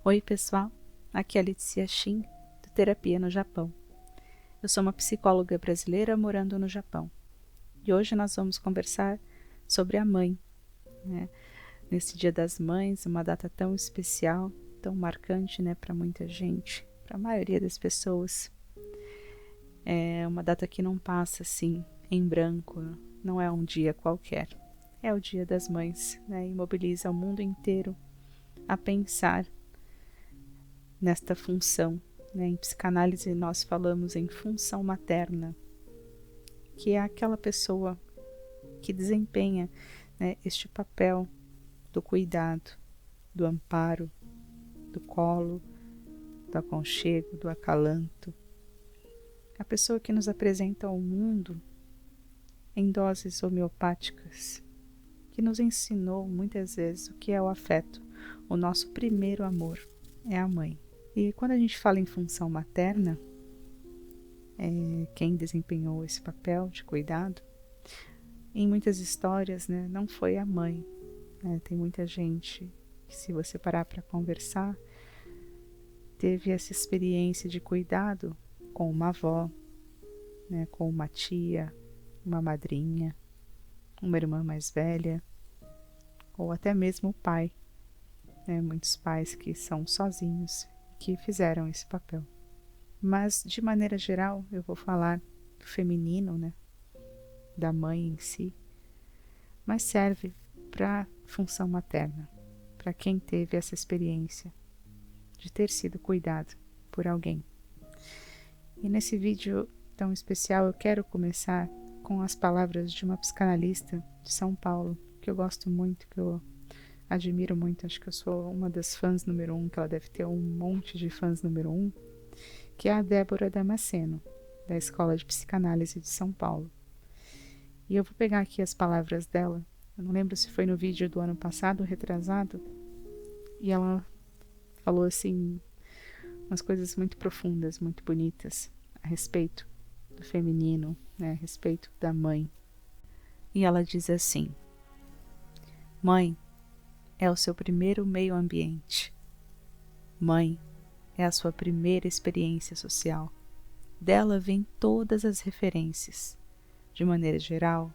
Oi, pessoal. Aqui é a Letícia Shin, do Terapia no Japão. Eu sou uma psicóloga brasileira morando no Japão. E hoje nós vamos conversar sobre a mãe, né? Nesse Dia das Mães, uma data tão especial, tão marcante, né, para muita gente, para a maioria das pessoas. É uma data que não passa assim, em branco, não é um dia qualquer. É o Dia das Mães, né? E mobiliza o mundo inteiro a pensar nesta função, né? Em psicanálise nós falamos em função materna, que é aquela pessoa que desempenha, né, este papel do cuidado, do amparo, do colo, do aconchego, do acalanto. A pessoa que nos apresenta ao mundo em doses homeopáticas, que nos ensinou muitas vezes o que é o afeto. O nosso primeiro amor é a mãe. E quando a gente fala em função materna, quem desempenhou esse papel de cuidado, em muitas histórias, né, não foi a mãe. Tem muita gente que, se você parar para conversar, teve essa experiência de cuidado com uma avó, né, com uma tia, uma madrinha, uma irmã mais velha, ou até mesmo o pai. Muitos pais que são sozinhos, que fizeram esse papel. Mas, de maneira geral, eu vou falar do feminino, né, da mãe em si, mas serve para a função materna, para quem teve essa experiência de ter sido cuidado por alguém. E nesse vídeo tão especial eu quero começar com as palavras de uma psicanalista de São Paulo, que eu gosto muito, que eu admiro muito, acho que eu sou uma das fãs número 1, que ela deve ter um monte de fãs número 1, que é a Débora Damasceno, da Escola de Psicanálise de São Paulo. E eu vou pegar aqui as palavras dela, eu não lembro se foi no vídeo do ano passado, retrasado, e ela falou assim, umas coisas muito profundas, muito bonitas, a respeito do feminino, né, a respeito da mãe. E ela diz assim: mãe é o seu primeiro meio ambiente. Mãe é a sua primeira experiência social. Dela vêm todas as referências. De maneira geral,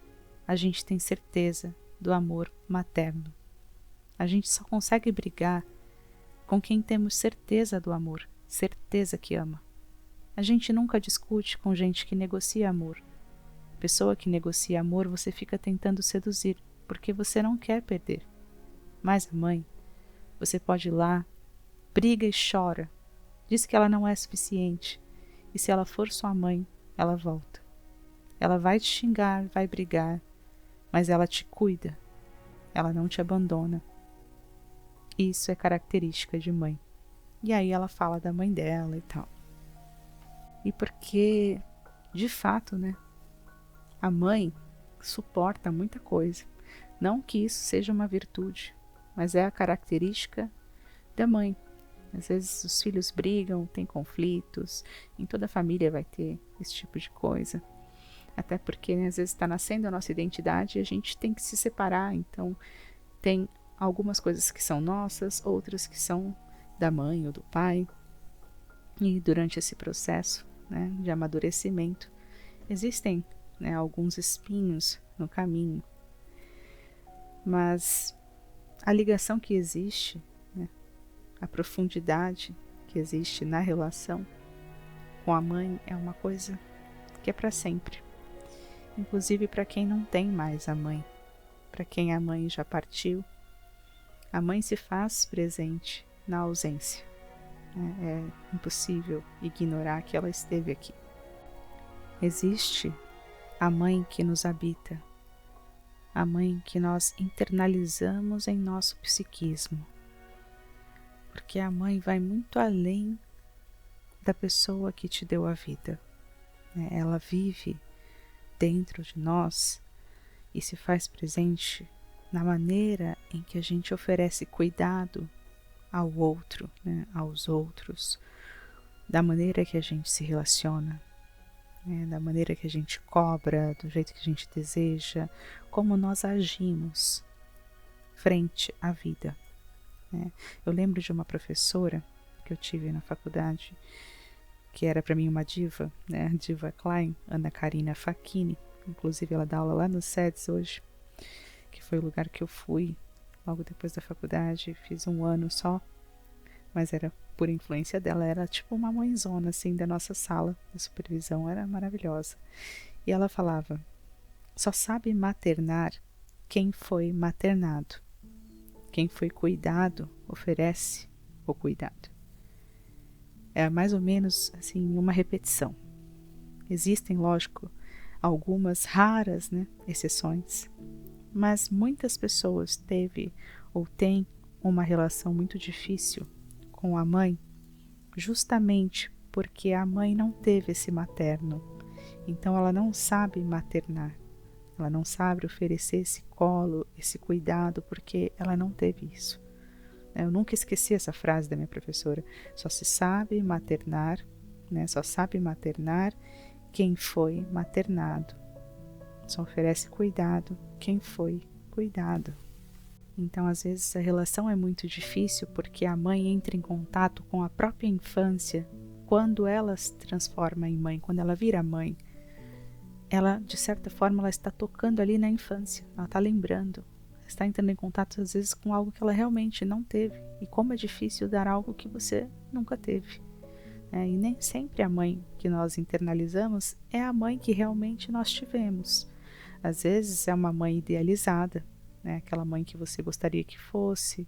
a gente tem certeza do amor materno. A gente só consegue brigar com quem temos certeza do amor, certeza que ama. A gente nunca discute com gente que negocia amor. Pessoa que negocia amor, você fica tentando seduzir, porque você não quer perder. Mas a mãe, você pode ir lá, briga e chora, diz que ela não é suficiente, e se ela for sua mãe, ela volta. Ela vai te xingar, vai brigar, mas ela te cuida, ela não te abandona. Isso é característica de mãe. E aí ela fala da mãe dela e tal. E porque, de fato, né, a mãe suporta muita coisa. Não que isso seja uma virtude, mas é a característica da mãe. Às vezes os filhos brigam, tem conflitos, em toda a família vai ter esse tipo de coisa. Até porque, né, às vezes está nascendo a nossa identidade e a gente tem que se separar, então tem algumas coisas que são nossas, outras que são da mãe ou do pai. E durante esse processo, né, de amadurecimento, existem, né, alguns espinhos no caminho. Mas a ligação que existe, né, a profundidade que existe na relação com a mãe é uma coisa que é para sempre. Inclusive para quem não tem mais a mãe, para quem a mãe já partiu, a mãe se faz presente na ausência. É impossível ignorar que ela esteve aqui. Existe a mãe que nos habita, a mãe que nós internalizamos em nosso psiquismo, porque a mãe vai muito além da pessoa que te deu a vida. Ela vive dentro de nós e se faz presente na maneira em que a gente oferece cuidado ao outro, né, aos outros, da maneira que a gente se relaciona, né, da maneira que a gente cobra, do jeito que a gente deseja, como nós agimos frente à vida. né? Eu lembro de uma professora que eu tive na faculdade, que era para mim uma diva, né? A diva Klein, Ana Karina Facchini. Inclusive ela dá aula lá no SEDS hoje, que foi o lugar que eu fui logo depois da faculdade. Fiz um ano só, mas era por influência dela. Era tipo uma mãezona assim da nossa sala de supervisão, era maravilhosa. E ela falava: só sabe maternar quem foi maternado. Quem foi cuidado oferece o cuidado. É mais ou menos assim uma repetição. Existem, lógico, algumas raras, né, exceções, mas muitas pessoas teve ou têm uma relação muito difícil com a mãe, justamente porque a mãe não teve esse materno. Então ela não sabe maternar, ela não sabe oferecer esse colo, esse cuidado, porque ela não teve isso. Eu nunca esqueci essa frase da minha professora: só se sabe maternar, né? Só sabe maternar quem foi maternado. Só oferece cuidado quem foi cuidado. Então, às vezes, a relação é muito difícil porque a mãe entra em contato com a própria infância quando ela se transforma em mãe, quando ela vira mãe. Ela, de certa forma, ela está tocando ali na infância, ela está lembrando, está entrando em contato, às vezes, com algo que ela realmente não teve. E como é difícil dar algo que você nunca teve. E nem sempre a mãe que nós internalizamos é a mãe que realmente nós tivemos. Às vezes é uma mãe idealizada, né? Aquela mãe que você gostaria que fosse,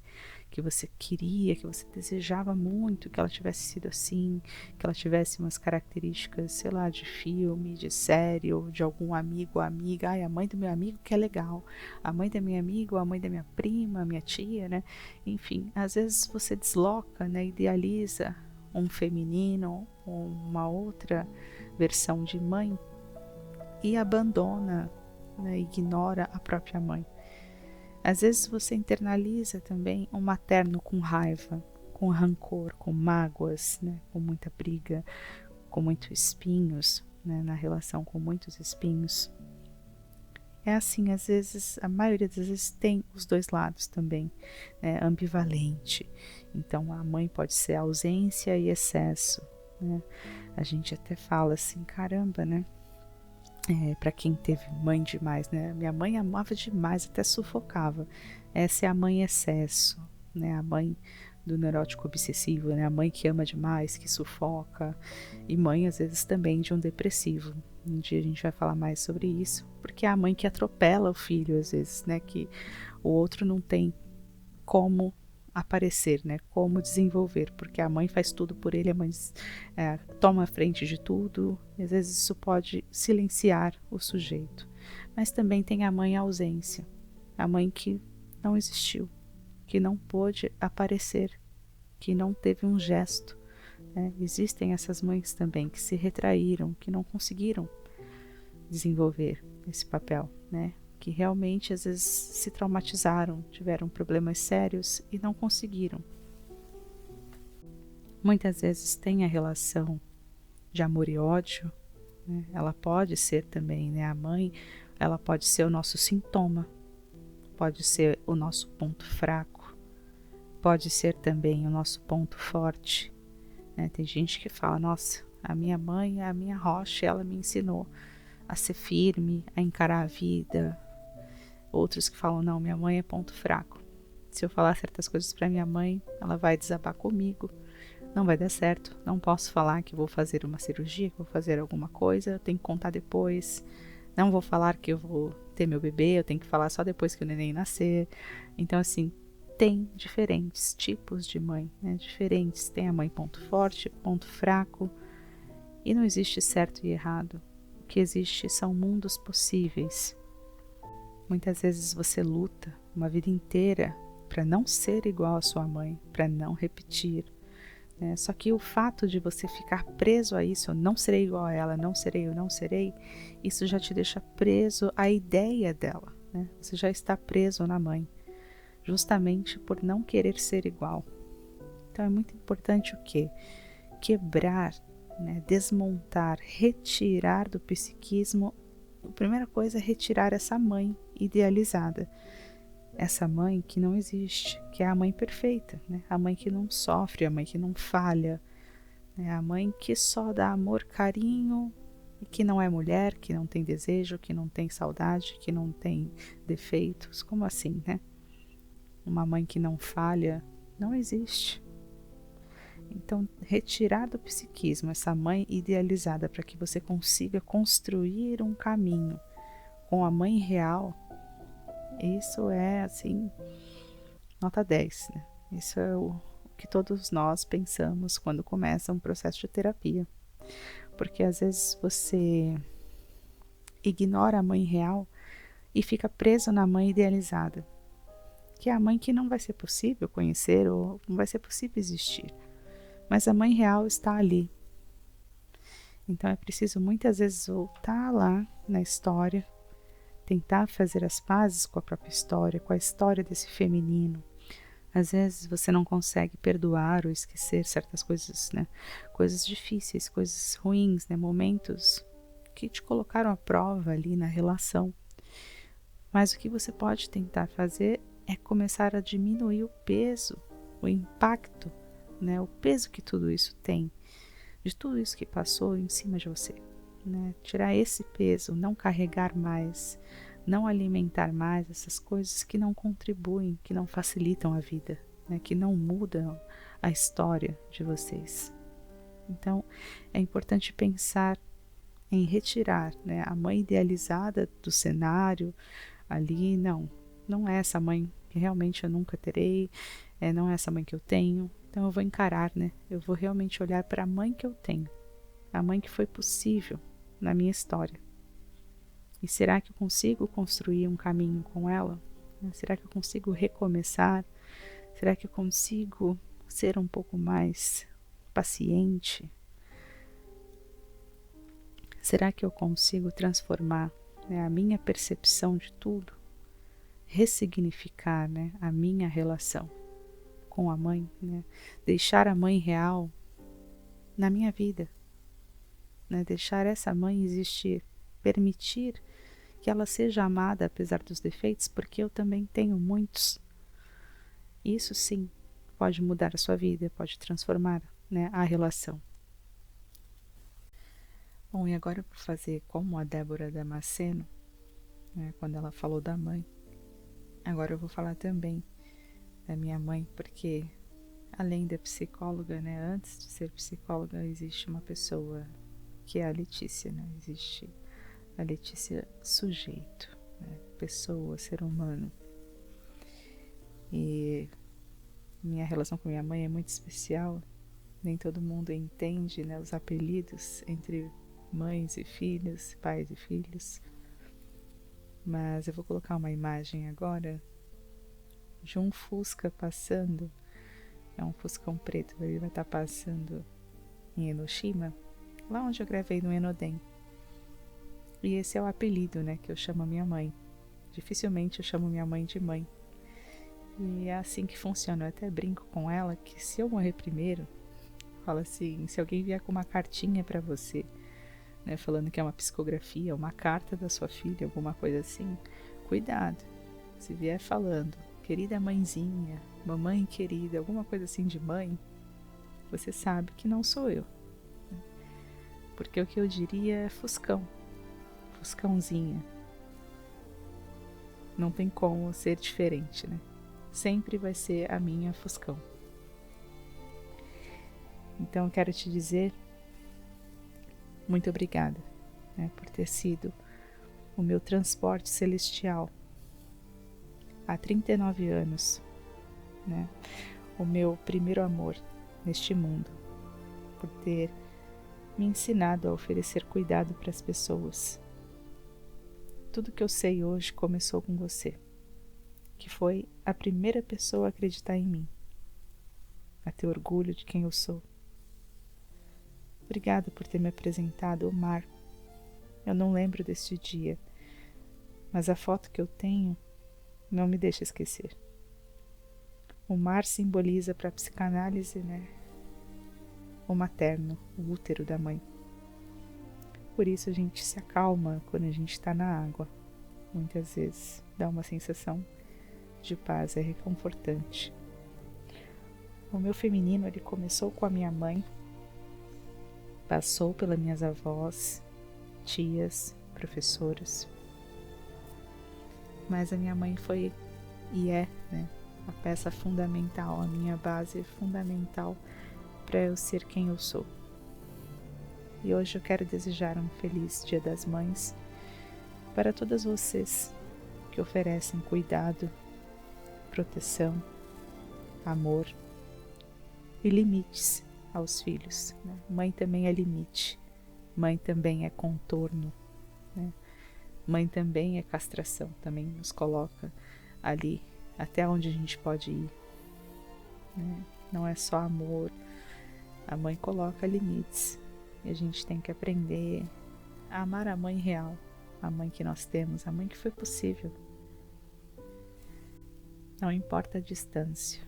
que você queria, que você desejava muito que ela tivesse sido assim, que ela tivesse umas características, sei lá, de filme, de série, ou de algum amigo ou amiga. Ai, a mãe do meu amigo que é legal, a mãe da minha amiga, ou a mãe da minha prima, minha tia, né? Enfim, às vezes você desloca, né? Idealiza um feminino ou uma outra versão de mãe e abandona, né, ignora a própria mãe. Às vezes você internaliza também um materno com raiva, com rancor, com mágoas, né, com muita briga, com muitos espinhos, né, na relação com muitos espinhos. É assim, às vezes, a maioria das vezes tem os dois lados também, né, ambivalente. Então a mãe pode ser ausência e excesso, né? A gente até fala assim, caramba, né? Para quem teve mãe demais, né? Minha mãe amava demais, até sufocava. Essa é a mãe excesso, né? A mãe do neurótico obsessivo, né? A mãe que ama demais, que sufoca. E mãe, às vezes, também de um depressivo. Um dia a gente vai falar mais sobre isso, porque é a mãe que atropela o filho, às vezes, né? Que o outro não tem como aparecer, né? Como desenvolver, porque a mãe faz tudo por ele, a mãe toma a frente de tudo, e às vezes isso pode silenciar o sujeito. Mas também tem a mãe ausência, a mãe que não existiu, que não pôde aparecer, que não teve um gesto, né? Existem essas mães também que se retraíram, que não conseguiram desenvolver esse papel, né? Que realmente às vezes se traumatizaram, tiveram problemas sérios e não conseguiram. Muitas vezes tem a relação de amor e ódio, né? Ela pode ser também, né? A mãe, ela pode ser o nosso sintoma, pode ser o nosso ponto fraco, pode ser também o nosso ponto forte, né? Tem gente que fala, nossa, a minha mãe é a minha rocha, ela me ensinou a ser firme, a encarar a vida. Outros que falam, não, minha mãe é ponto fraco. Se eu falar certas coisas para minha mãe, ela vai desabar comigo, não vai dar certo, não posso falar que vou fazer uma cirurgia, que vou fazer alguma coisa, eu tenho que contar depois, não vou falar que eu vou ter meu bebê, eu tenho que falar só depois que o neném nascer. Então, assim, tem diferentes tipos de mãe, né? Diferentes, tem a mãe ponto forte, ponto fraco, e não existe certo e errado. O que existe são mundos possíveis. Muitas vezes você luta uma vida inteira para não ser igual à sua mãe, para não repetir, né? Só que o fato de você ficar preso a isso, eu não serei igual a ela, não serei, eu não serei, isso já te deixa preso à ideia dela, né? Você já está preso na mãe, justamente por não querer ser igual. Então é muito importante o quê? Quebrar, né? Desmontar, retirar do psiquismo. A primeira coisa é retirar essa mãe idealizada. essa mãe que não existe, que é a mãe perfeita, né? A mãe que não sofre, a mãe que não falha, né? A mãe que só dá amor, carinho, e que não é mulher, que não tem desejo, que não tem saudade, que não tem defeitos. Como assim, né? Uma mãe que não falha não existe. Então, retirar do psiquismo essa mãe idealizada para que você consiga construir um caminho com a mãe real, isso é assim, nota 10, né? Isso é o que todos nós pensamos quando começa um processo de terapia. Porque às vezes você ignora a mãe real e fica preso na mãe idealizada, que é a mãe que não vai ser possível conhecer ou não vai ser possível existir. Mas a mãe real está ali. Então é preciso muitas vezes voltar lá na história, tentar fazer as pazes com a própria história, com a história desse feminino. Às vezes você não consegue perdoar ou esquecer certas coisas, né? Coisas difíceis, coisas ruins, né? Momentos que te colocaram à prova ali na relação. Mas o que você pode tentar fazer é começar a diminuir o peso, o impacto, né? O peso que tudo isso tem, de tudo isso que passou em cima de você, né? Tirar esse peso, não carregar mais, não alimentar mais essas coisas que não contribuem, que não facilitam a vida, né? Que não mudam a história de vocês. Então, é importante pensar em retirar, né, a mãe idealizada do cenário ali. Não é essa mãe que realmente eu nunca terei, não é essa mãe que eu tenho. Então eu vou encarar, né? Eu vou realmente olhar para a mãe que eu tenho, a mãe que foi possível na minha história. E será que eu consigo construir um caminho com ela? Será que eu consigo recomeçar? Será que eu consigo ser um pouco mais paciente? Será que eu consigo transformar, né, a minha percepção de tudo? Ressignificar, né, a minha relação com a mãe, né? Deixar a mãe real na minha vida, né? Deixar essa mãe existir, permitir que ela seja amada apesar dos defeitos, porque eu também tenho muitos. Isso sim pode mudar a sua vida, pode transformar, né, a relação. Bom, e agora para fazer como a Débora Damasceno, né, quando ela falou da mãe, agora eu vou falar também da minha mãe, porque além da psicóloga, né, antes de ser psicóloga, existe uma pessoa que é a Letícia, né? Existe a Letícia sujeito, né? Pessoa, ser humano. E minha relação com minha mãe é muito especial. Nem todo mundo entende, né, os apelidos entre mães e filhos, pais e filhos. Mas eu vou colocar uma imagem agora de um Fusca passando. É um Fuscão preto, ele vai estar passando em Enoshima, lá onde eu gravei no Enoden. E esse é o apelido, né, que eu chamo a minha mãe. Dificilmente eu chamo minha mãe de mãe. E é assim que funciona. Eu até brinco com ela que se eu morrer primeiro, fala assim, se alguém vier com uma cartinha para você, né, falando que é uma psicografia, uma carta da sua filha, alguma coisa assim, cuidado. Se vier falando, querida mãezinha, mamãe querida, alguma coisa assim de mãe, você sabe que não sou eu. Porque o que eu diria é Fuscão, Fuscãozinha. Não tem como ser diferente, né? Sempre vai ser a minha Fuscão. Então eu quero te dizer muito obrigada, né, por ter sido o meu transporte celestial há 39 anos, né? O meu primeiro amor neste mundo, por ter me ensinado a oferecer cuidado para as pessoas. Tudo que eu sei hoje começou com você, que foi a primeira pessoa a acreditar em mim, a ter orgulho de quem eu sou. Obrigada por ter me apresentado o mar. Eu não lembro deste dia, mas a foto que eu tenho não me deixa esquecer. O mar simboliza para a psicanálise, né, o materno, o útero da mãe. Por isso a gente se acalma quando a gente está na água. Muitas vezes dá uma sensação de paz, é reconfortante. O meu feminino, ele começou com a minha mãe, passou pelas minhas avós, tias, professoras, mas a minha mãe foi e é, né, a peça fundamental, a minha base fundamental para eu ser quem eu sou. E hoje eu quero desejar um feliz Dia das Mães para todas vocês que oferecem cuidado, proteção, amor e limites aos filhos, né? Mãe também é limite, mãe também é contorno, né? Mãe também é castração, também nos coloca ali até onde a gente pode ir, né? Não é só amor, a mãe coloca limites e a gente tem que aprender a amar a mãe real, a mãe que nós temos, a mãe que foi possível. Não importa a distância,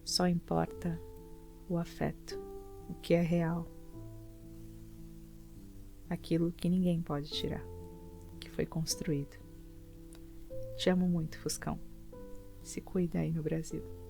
só importa o afeto, o que é real, aquilo que ninguém pode tirar, que foi construído. Te amo muito, Fuscão. Se cuida aí no Brasil.